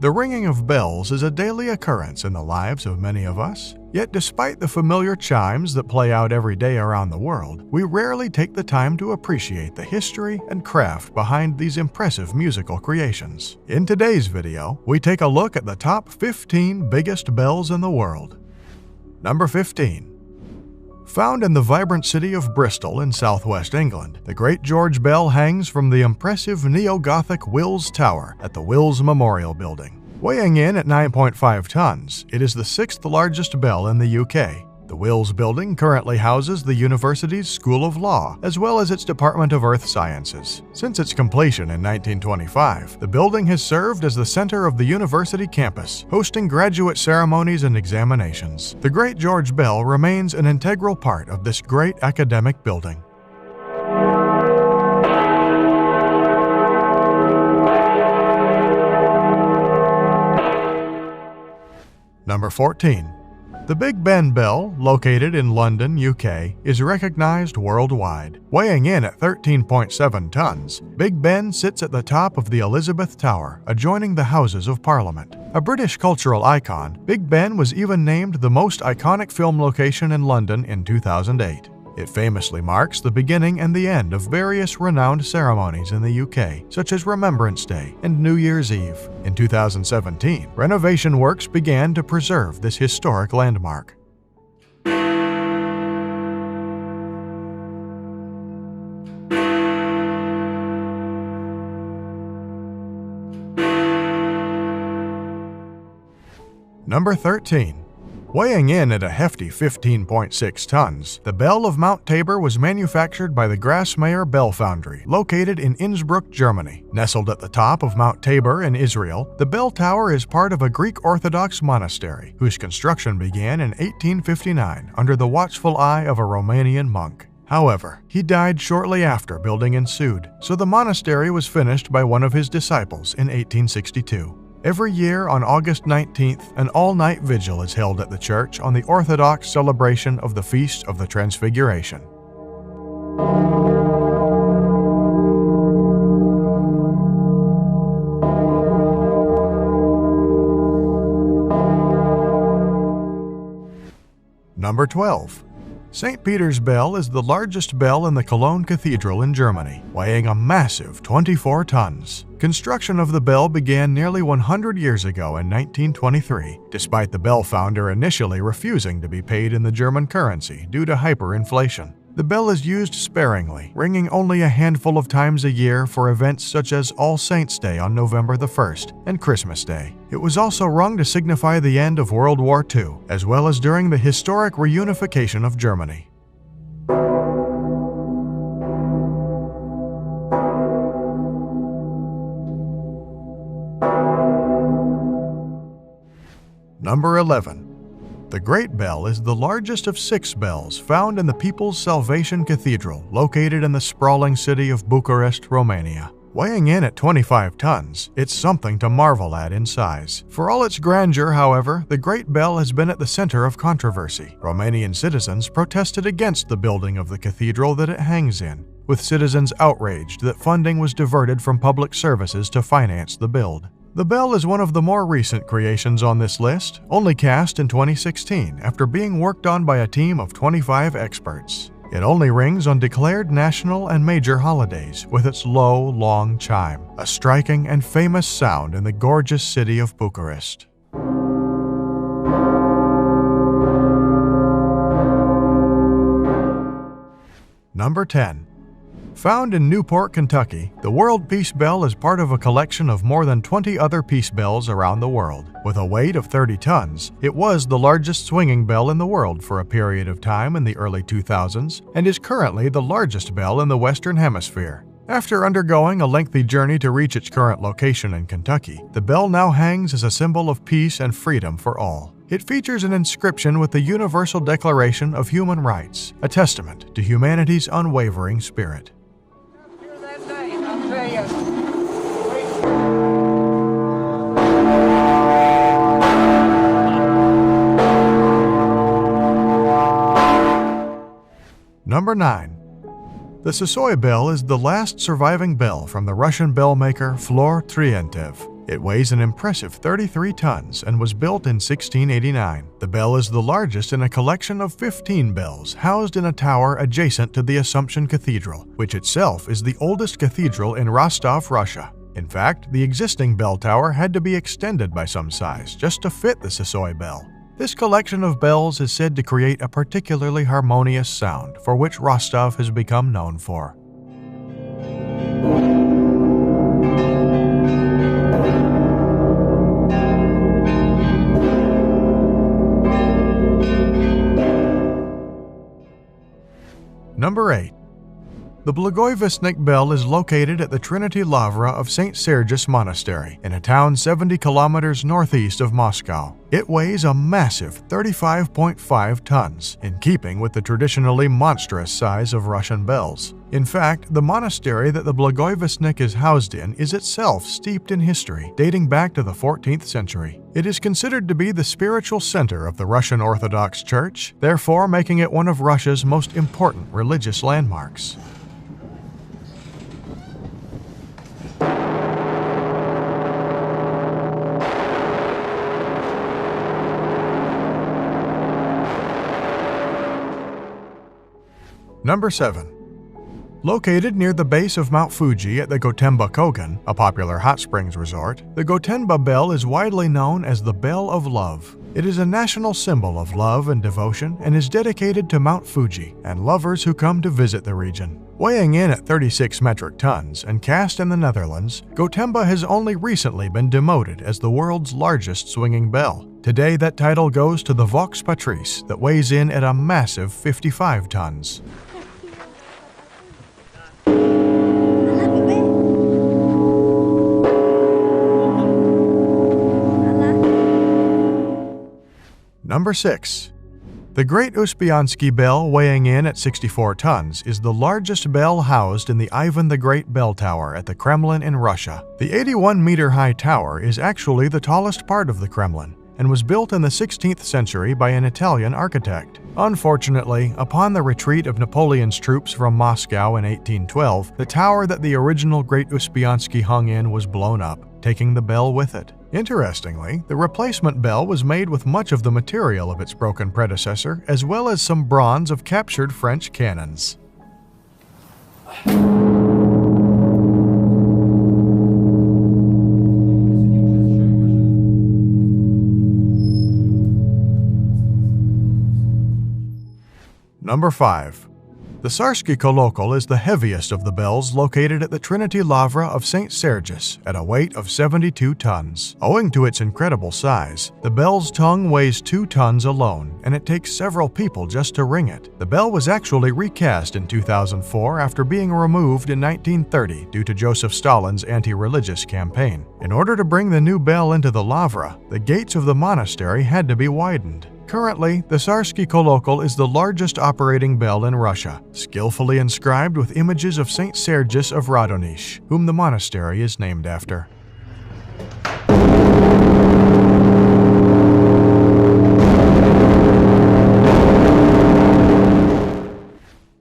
The ringing of bells is a daily occurrence in the lives of many of us. Yet despite the familiar chimes that play out every day around the world, we rarely take the time to appreciate the history and craft behind these impressive musical creations. In today's video, we take a look at the top 15 biggest bells in the world. Number 15. Found in the vibrant city of Bristol in southwest England, the Great George Bell hangs from the impressive neo-Gothic Wills Tower at the Wills Memorial Building. Weighing in at 9.5 tons, it is the sixth largest bell in the UK. The Wills building currently houses the university's School of Law, as well as its Department of Earth Sciences. Since its completion in 1925, the building has served as the center of the university campus, hosting graduate ceremonies and examinations. The Great George Bell remains an integral part of this great academic building. Number 14. The Big Ben Bell, located in London, UK, is recognized worldwide. Weighing in at 13.7 tons, Big Ben sits at the top of the Elizabeth Tower, adjoining the Houses of Parliament. A British cultural icon, Big Ben was even named the most iconic film location in London in 2008. It famously marks the beginning and the end of various renowned ceremonies in the UK, such as Remembrance Day and New Year's Eve. In 2017, renovation works began to preserve this historic landmark. Number 13. Weighing in at a hefty 15.6 tons, the Bell of Mount Tabor was manufactured by the Grassmayer Bell Foundry, located in Innsbruck, Germany. Nestled at the top of Mount Tabor in Israel, the bell tower is part of a Greek Orthodox monastery, whose construction began in 1859 under the watchful eye of a Romanian monk. However, he died shortly after building ensued, so the monastery was finished by one of his disciples in 1862. Every year on August 19th, an all-night vigil is held at the church on the Orthodox celebration of the Feast of the Transfiguration. Number 12. St. Peter's Bell is the largest bell in the Cologne Cathedral in Germany, weighing a massive 24 tons. Construction of the bell began nearly 100 years ago in 1923, despite the bell founder initially refusing to be paid in the German currency due to hyperinflation. The bell is used sparingly, ringing only a handful of times a year for events such as All Saints' Day on November the 1st and Christmas Day. It was also rung to signify the end of World War II, as well as during the historic reunification of Germany. Number 11. The Great Bell is the largest of 6 bells found in the People's Salvation Cathedral, located in the sprawling city of Bucharest, Romania. Weighing in at 25 tons, it's something to marvel at in size. For all its grandeur, however, the Great Bell has been at the center of controversy. Romanian citizens protested against the building of the cathedral that it hangs in, with citizens outraged that funding was diverted from public services to finance the build. The bell is one of the more recent creations on this list, only cast in 2016 after being worked on by a team of 25 experts. It only rings on declared national and major holidays with its low, long chime, a striking and famous sound in the gorgeous city of Bucharest. Number 10. Found in Newport, Kentucky, the World Peace Bell is part of a collection of more than 20 other peace bells around the world. With a weight of 30 tons, it was the largest swinging bell in the world for a period of time in the early 2000s and is currently the largest bell in the Western Hemisphere. After undergoing a lengthy journey to reach its current location in Kentucky, the bell now hangs as a symbol of peace and freedom for all. It features an inscription with the Universal Declaration of Human Rights, a testament to humanity's unwavering spirit. Number 9. The Sosoi bell is the last surviving bell from the Russian bell maker Flor Trientev. It weighs an impressive 33 tons and was built in 1689. The bell is the largest in a collection of 15 bells housed in a tower adjacent to the Assumption Cathedral, which itself is the oldest cathedral in Rostov, Russia. In fact, the existing bell tower had to be extended by some size just to fit the Sisoi bell. This collection of bells is said to create a particularly harmonious sound for which Rostov has become known for. Number 8. The Blagoevestnik bell is located at the Trinity Lavra of St. Sergius Monastery in a town 70 kilometers northeast of Moscow. It weighs a massive 35.5 tons, in keeping with the traditionally monstrous size of Russian bells. In fact, the monastery that the Blagoevestnik is housed in is itself steeped in history, dating back to the 14th century. It is considered to be the spiritual center of the Russian Orthodox Church, therefore making it one of Russia's most important religious landmarks. Number 7. Located near the base of Mount Fuji at the Gotemba Kogen, a popular hot springs resort, the Gotemba Bell is widely known as the Bell of Love. It is a national symbol of love and devotion and is dedicated to Mount Fuji and lovers who come to visit the region. Weighing in at 36 metric tons and cast in the Netherlands, Gotemba has only recently been demoted as the world's largest swinging bell. Today, that title goes to the Vox Patrice that weighs in at a massive 55 tons. Number 6. The Great Uspensky Bell, weighing in at 64 tons, is the largest bell housed in the Ivan the Great Bell Tower at the Kremlin in Russia. The 81-meter-high tower is actually the tallest part of the Kremlin and was built in the 16th century by an Italian architect. Unfortunately, upon the retreat of Napoleon's troops from Moscow in 1812, the tower that the original Great Uspensky hung in was blown up, taking the bell with it. Interestingly, the replacement bell was made with much of the material of its broken predecessor, as well as some bronze of captured French cannons. Number 5. The Tsarsky kolokol is the heaviest of the bells located at the Trinity Lavra of St. Sergius at a weight of 72 tons. Owing to its incredible size, the bell's tongue weighs 2 tons alone, and it takes several people just to ring it. The bell was actually recast in 2004 after being removed in 1930 due to Joseph Stalin's anti-religious campaign. In order to bring the new bell into the Lavra, the gates of the monastery had to be widened. Currently, the Tsarsky kolokol is the largest operating bell in Russia, skillfully inscribed with images of St. Sergius of Radonish, whom the monastery is named after.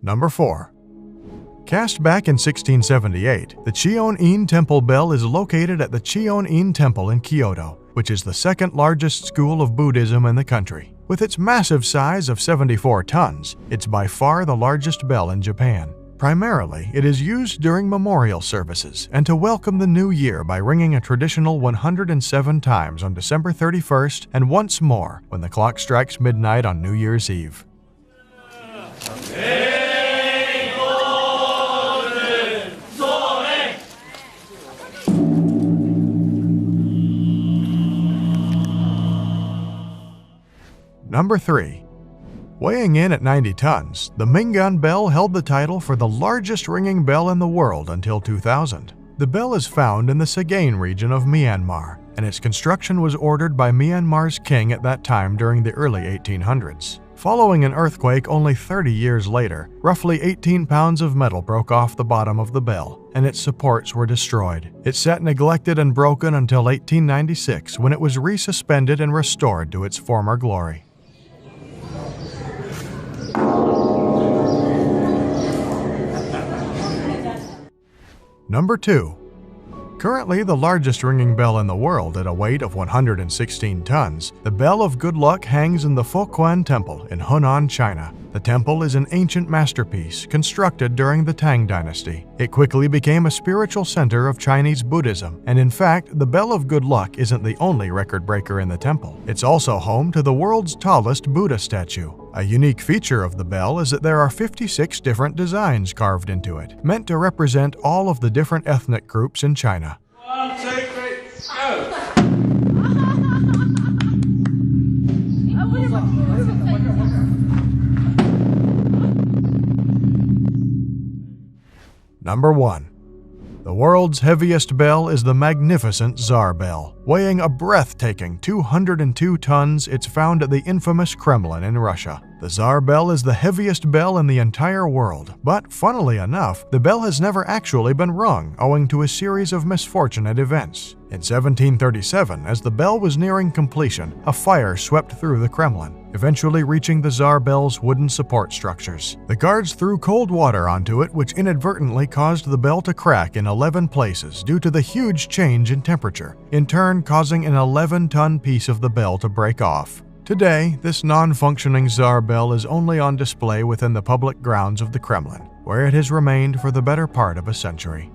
Number 4. Cast back in 1678, the Cheon-in Temple bell is located at the Cheon-in Temple in Kyoto, which is the second largest school of Buddhism in the country. With its massive size of 74 tons, it's by far the largest bell in Japan. Primarily, it is used during memorial services and to welcome the new year by ringing a traditional 107 times on December 31st and once more when the clock strikes midnight on New Year's Eve. Number 3. Weighing in at 90 tons, the Mingan bell held the title for the largest ringing bell in the world until 2000. The bell is found in the Sagaing region of Myanmar, and its construction was ordered by Myanmar's king at that time during the early 1800s. Following an earthquake only 30 years later, roughly 18 pounds of metal broke off the bottom of the bell, and its supports were destroyed. It sat neglected and broken until 1896, when it was resuspended and restored to its former glory. Number 2. Currently the largest ringing bell in the world at a weight of 116 tons, the Bell of Good Luck hangs in the Fo-Quan Temple in Hunan, China. The temple is an ancient masterpiece constructed during the Tang Dynasty. It quickly became a spiritual center of Chinese Buddhism, and in fact, the Bell of Good Luck isn't the only record breaker in the temple. It's also home to the world's tallest Buddha statue. A unique feature of the bell is that there are 56 different designs carved into it, meant to represent all of the different ethnic groups in China. 1, 2, 3, go! Number 1. The world's heaviest bell is the magnificent Tsar bell. Weighing a breathtaking 202 tons, it's found at the infamous Kremlin in Russia. The Tsar bell is the heaviest bell in the entire world, but funnily enough, the bell has never actually been rung owing to a series of misfortunate events. In 1737, as the bell was nearing completion, a fire swept through the Kremlin, eventually reaching the Tsar bell's wooden support structures. The guards threw cold water onto it, which inadvertently caused the bell to crack in 11 places due to the huge change in temperature, in turn causing an 11-ton piece of the bell to break off. Today, this non-functioning Tsar bell is only on display within the public grounds of the Kremlin, where it has remained for the better part of a century.